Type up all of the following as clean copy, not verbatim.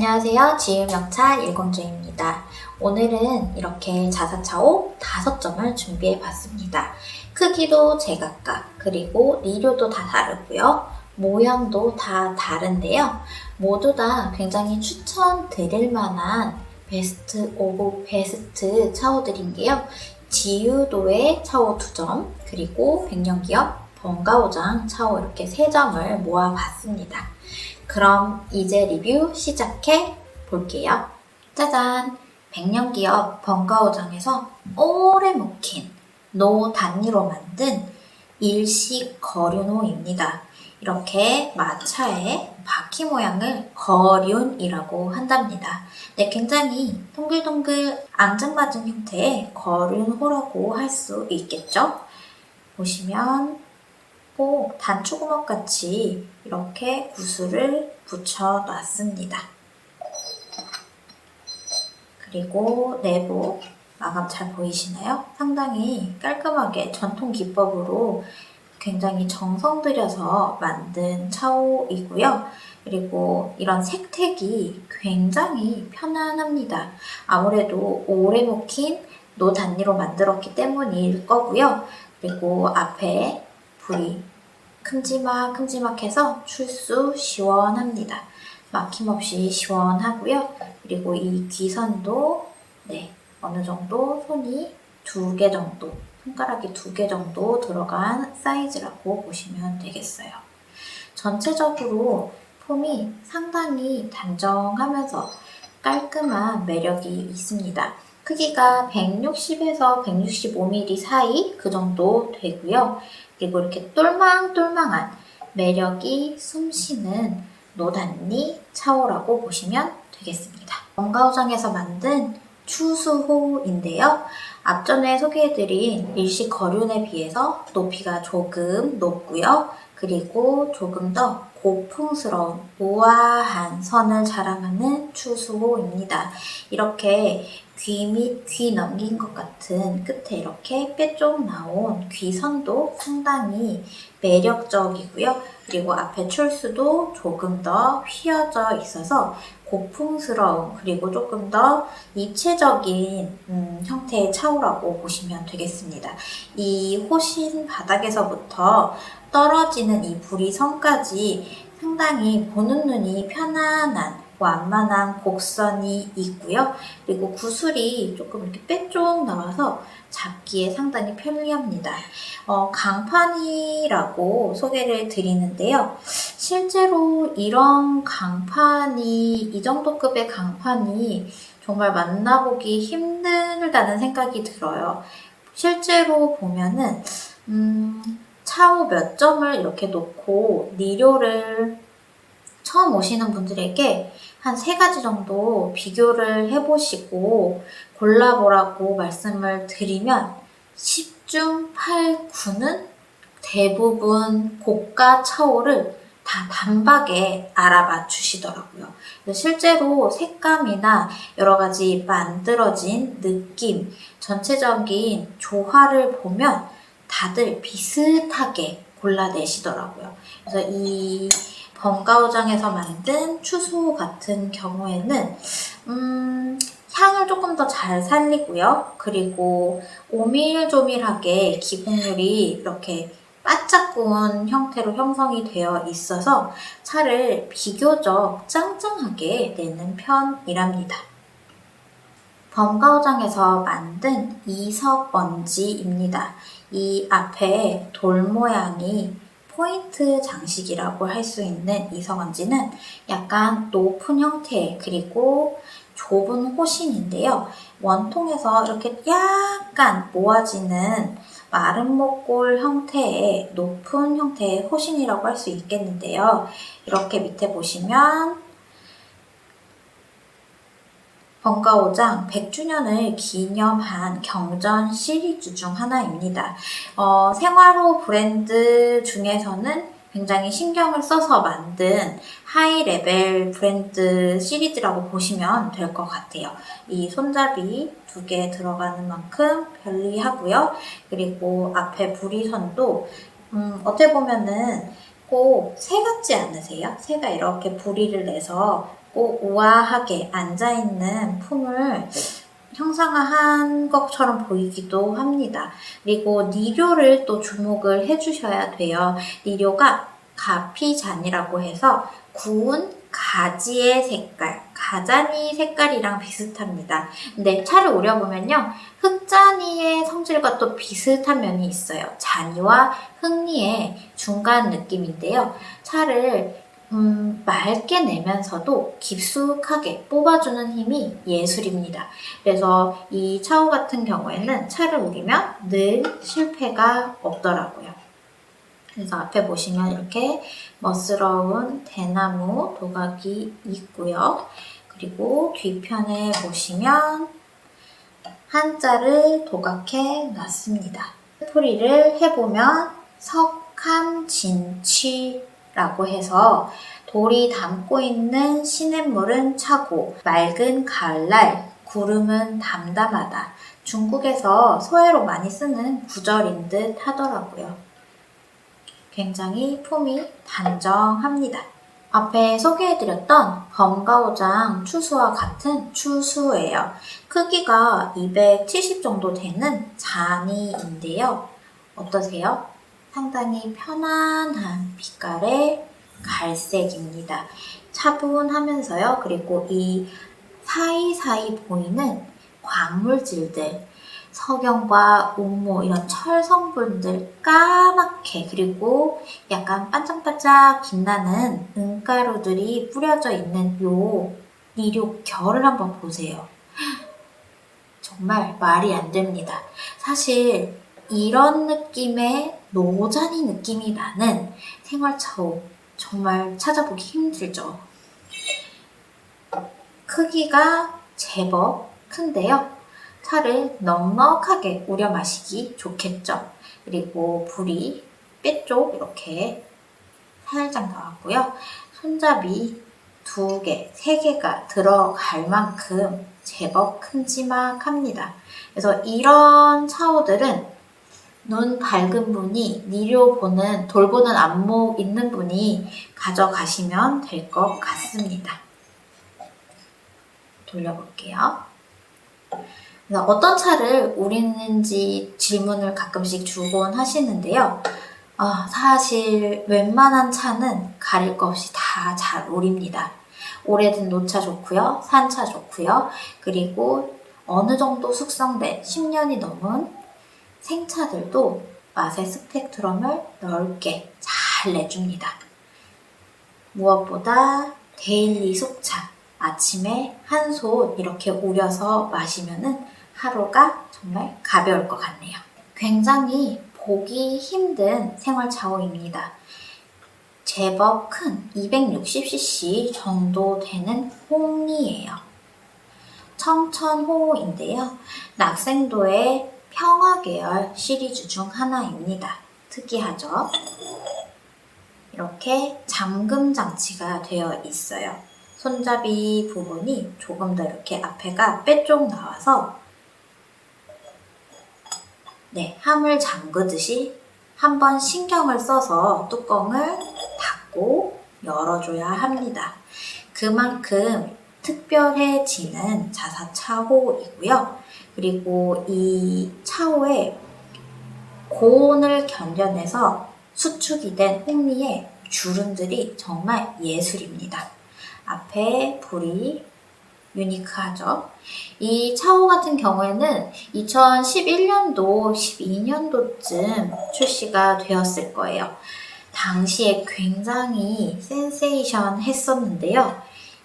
안녕하세요. 지음영차 일공주입니다. 오늘은 이렇게 자사차오 5점을 준비해 봤습니다. 크기도 제각각, 그리고 리료도 다 다르고요. 모양도 다 다른데요. 모두 다 굉장히 추천드릴 만한 베스트 오브 베스트 차오들인데요. 지유도의 차오 2점, 그리고 백년기업 번가오장 차오 이렇게 3점을 모아봤습니다. 그럼 이제 리뷰 시작해 볼게요. 짜잔! 백년기업 번가오장에서 오래 묵힌 노 단위로 만든 일식 거륜호입니다. 이렇게 마차의 바퀴 모양을 거륜이라고 한답니다. 네, 굉장히 동글동글 앙증맞은 형태의 거륜호라고 할 수 있겠죠? 보시면 꼭 단추구멍 같이 이렇게 구슬을 붙여 놨습니다. 그리고 내부 마감 잘 보이시나요? 상당히 깔끔하게 전통 기법으로 굉장히 정성 들여서 만든 차오이고요. 그리고 이런 색택이 굉장히 편안합니다. 아무래도 오래 묵힌 노 단위로 만들었기 때문일 거고요. 그리고 앞에 불이 큼지막큼지막해서 출수 시원합니다. 막힘없이 시원하고요. 그리고 이 귀선도 어느 정도 손이 2개 정도, 손가락이 2개 정도 들어간 사이즈라고 보시면 되겠어요. 전체적으로 폼이 상당히 단정하면서 깔끔한 매력이 있습니다. 크기가 160에서 165mm 사이 그 정도 되고요. 그리고 이렇게 똘망똘망한 매력이 숨쉬는 노단니 차오라고 보시면 되겠습니다. 번가오장에서 만든 추수호인데요. 앞전에 소개해드린 일식 거륜에 비해서 높이가 조금 높고요. 그리고 조금 더 고풍스러운 우아한 선을 자랑하는 추수호입니다. 이렇게 귀 및 귀 넘긴 것 같은 끝에 이렇게 빼쪽 나온 귀선도 상당히 매력적이고요. 그리고 앞에 출수도 조금 더 휘어져 있어서 고풍스러운, 그리고 조금 더 입체적인 형태의 차오라고 보시면 되겠습니다. 이 호신 바닥에서부터 떨어지는 이 부리선까지 상당히 보는 눈이 편안한 완만한 곡선이 있고요. 그리고 구슬이 조금 이렇게 빼쪽 나와서 잡기에 상당히 편리합니다. 강판이라고 소개를 드리는데요. 실제로 이런 강판이, 이 정도 급의 강판이 정말 만나보기 힘들다는 생각이 들어요. 실제로 보면은 차오 몇 점을 이렇게 놓고 리료를 처음 오시는 분들에게 한 3가지 정도 비교를 해보시고 골라보라고 말씀을 드리면 10중 8구는 대부분 고가 차오를 다 단박에 알아봐 주시더라고요. 실제로 색감이나 여러 가지 만들어진 느낌, 전체적인 조화를 보면 다들 비슷하게 골라내시더라고요. 그래서 이 번가오장에서 만든 추수호 같은 경우에는 향을 조금 더 잘 살리고요. 그리고 오밀조밀하게 기공률이 이렇게 바짝 구운 형태로 형성이 되어 있어서 차를 비교적 짱짱하게 내는 편이랍니다. 번가오장에서 만든 이석언지입니다. 이 앞에 돌 모양이 포인트 장식이라고 할 수 있는 이석언지는 약간 높은 형태, 그리고 좁은 호신인데요. 원통에서 이렇게 약간 모아지는 마른 목골 형태의 높은 형태의 호신이라고 할 수 있겠는데요. 이렇게 밑에 보시면 번가오장 100주년을 기념한 경전 시리즈 중 하나입니다. 생활호 브랜드 중에서는 굉장히 신경을 써서 만든 하이레벨 브랜드 시리즈라고 보시면 될 것 같아요. 이 손잡이 2개 들어가는 만큼 편리하고요. 그리고 앞에 부리선도 어떻게 보면은 꼭 새 같지 않으세요? 새가 이렇게 부리를 내서 꼭 우아하게 앉아있는 품을 형상화한 것처럼 보이기도 합니다. 그리고 니료를 또 주목을 해주셔야 돼요. 니료가 가피잔이라고 해서 구운 가지의 색깔, 가자니 색깔이랑 비슷합니다. 근데 차를 우려보면요. 흑자니의 성질과 또 비슷한 면이 있어요. 자니와 흑리의 중간 느낌인데요. 차를 맑게 내면서도 깊숙하게 뽑아주는 힘이 예술입니다. 그래서 이 차오 같은 경우에는 차를 우리면 늘 실패가 없더라고요. 그래서 앞에 보시면 이렇게 멋스러운 대나무 도각이 있고요. 그리고 뒤편에 보시면 한자를 도각해 놨습니다. 풀이를 해보면 석함진취라고 해서 돌이 담고 있는 시냇물은 차고 맑은 가을날 구름은 담담하다. 중국에서 서예로 많이 쓰는 구절인 듯 하더라고요. 굉장히 품이 단정합니다. 앞에 소개해드렸던 범가오장 추수와 같은 추수예요. 크기가 270 정도 되는 잔이인데요. 어떠세요? 상당히 편안한 빛깔의 갈색입니다. 차분하면서요. 그리고 이 사이사이 보이는 광물질들, 석영과 옥모 이런 철 성분들 까맣게 그리고 약간 반짝반짝 빛나는 은가루들이 뿌려져 있는 요 니료 결을 한번 보세요. 정말 말이 안 됩니다. 사실 이런 느낌의 노자니 느낌이 나는 생활차오 정말 찾아보기 힘들죠. 크기가 제법 큰데요. 차를 넉넉하게 우려 마시기 좋겠죠. 그리고 불이 빼쪽 이렇게 살짝 나왔고요. 손잡이 2개, 3개가 들어갈 만큼 제법 큼지막합니다. 그래서 이런 차오들은 눈 밝은 분이 니료 보는, 돌보는 안목 있는 분이 가져가시면 될 것 같습니다. 돌려볼게요. 어떤 차를 우리는지 질문을 가끔씩 주곤 하시는데요. 사실 웬만한 차는 가릴 것 없이 다 잘 우립니다. 오래된 노차 좋고요. 산차 좋고요. 그리고 어느 정도 숙성된 10년이 넘은 생차들도 맛의 스펙트럼을 넓게 잘 내줍니다. 무엇보다 데일리 속차, 아침에 한 솥 이렇게 우려서 마시면은 하루가 정말 가벼울 것 같네요. 굉장히 보기 힘든 생활차오입니다. 제법 큰 260cc 정도 되는 홍리예요. 청천호인데요. 낙생도의 평화계열 시리즈 중 하나입니다. 특이하죠? 이렇게 잠금 장치가 되어 있어요. 손잡이 부분이 조금 더 이렇게 앞에가 빼쪽 나와서 함을 잠그듯이 한번 신경을 써서 뚜껑을 닫고 열어줘야 합니다. 그만큼 특별해지는 자사차오이고요. 그리고 이 차오의 고온을 견뎌내서 수축이 된 홍리의 주름들이 정말 예술입니다. 앞에 불이 유니크하죠. 이 차오 같은 경우에는 2011년도, 12년도쯤 출시가 되었을 거예요. 당시에 굉장히 센세이션 했었는데요.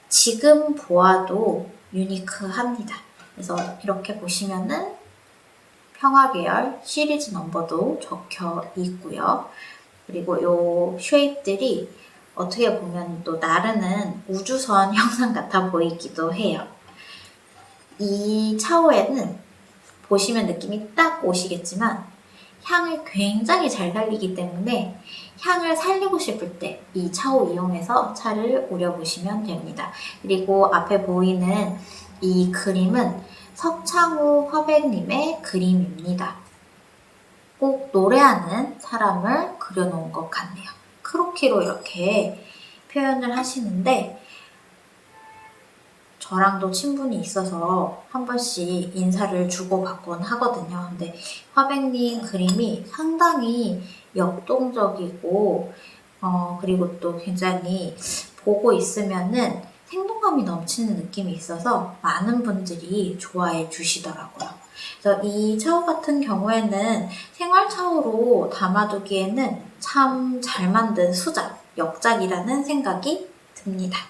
지금 보아도 유니크합니다. 그래서 이렇게 보시면은 평화계열 시리즈 넘버도 적혀 있고요. 그리고 요 쉐입들이 어떻게 보면 또 나르는 우주선 형상 같아 보이기도 해요. 이 차오에는 보시면 느낌이 딱 오시겠지만 향을 굉장히 잘 살리기 때문에 향을 살리고 싶을 때 이 차오 이용해서 차를 우려보시면 됩니다. 그리고 앞에 보이는 이 그림은 석창우 화백님의 그림입니다. 꼭 노래하는 사람을 그려놓은 것 같네요. 크로키로 이렇게 표현을 하시는데 저랑도 친분이 있어서 한 번씩 인사를 주고받곤 하거든요. 근데 화백님 그림이 상당히 역동적이고 그리고 또 굉장히 보고 있으면은 생동감이 넘치는 느낌이 있어서 많은 분들이 좋아해 주시더라고요. 그래서 이 차후 같은 경우에는 생활차후로 담아두기에는 참 잘 만든 수작, 역작이라는 생각이 듭니다.